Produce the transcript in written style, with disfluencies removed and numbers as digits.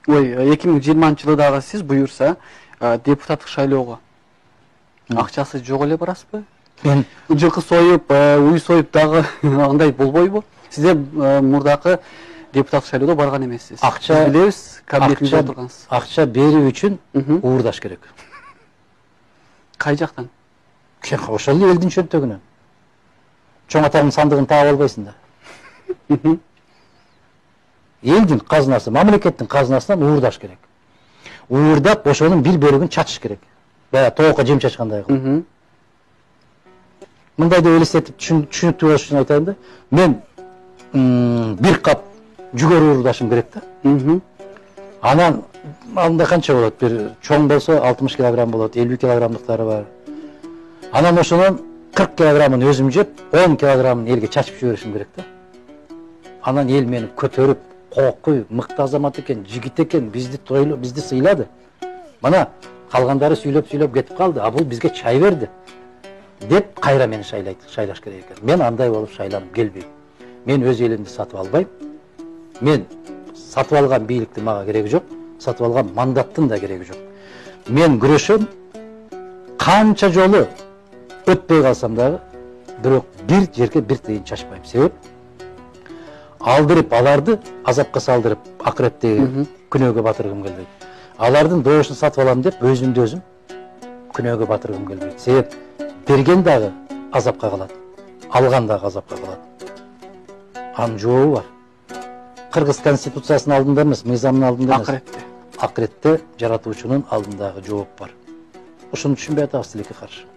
Ой, 2020 дагы сиз буюрса, депутаттык шайлоого акчасы жок эле барасызбы? Мен Жылкы союп, уй союп дагы андай болбойбу? Сизде мурдакы депутаттык шайлоодо барган эмессиз. Акча билебиз, кабинетинде отургансыз. Акча берүү үчүн уурдаш керек. Кай жактан? Ошол элдин чөнтөгүнөн. Чоң атанын сандыгын таап албайсың да. Элдин казынасы, мамлекеттин казынасынан уурдаш керек. Уурдап, ошонун бир бөлүгүн чачыш керек. Бая тоокко жем чачкандай кылып. Мындай деп элестетип түшүнүктүү болуш үчүн айтайын да. Мен бир кап жүгөрү уурдашым керек да. Анан анда канча болот? Бир чоң болсо 60 килограмм болот, 50 килограммдыктары бар. Анан ошонун 40 килограммын өзүм жеп, 10 килограммын элге чачып жиберишим керек да. Анан эл мени көтөрүп, kokkuy, мыкты азамат экен, жигит экен, бизди сыйлады. Мана калгандары сүйлөп кетип калды, а бул бизге чай берди деп кайра мени шайлаш керек экен. Мен андай болуп шайланып келбейм. Мен өз элимди сатып албайм. Мен сатып алган бийликтин мага кереги жок, сатып алган мандаттын да кереги жок. Мен күрөшөм, канча жолу өтпөй калсам дагы, бирок бир жерге бир тыйын чачпайм. Себеп алдырып аларды азапка салдырып акыреттеги күнөөгө батыргым келбейт. Алардын доошун сатып алам деп өзүмдү өзүм күнөөгө батыргым келбейт. Себеп берген дагы азапка калат, алган дагы азапка калат. Анын жообу бар. Кыргыз конституциясынын алдында эмес, мыйзамдын алдында эмес. Акыретте жаратуучунун алдындагы жооп бар. Ошону түшүнбөй атабыз тилекке каршы.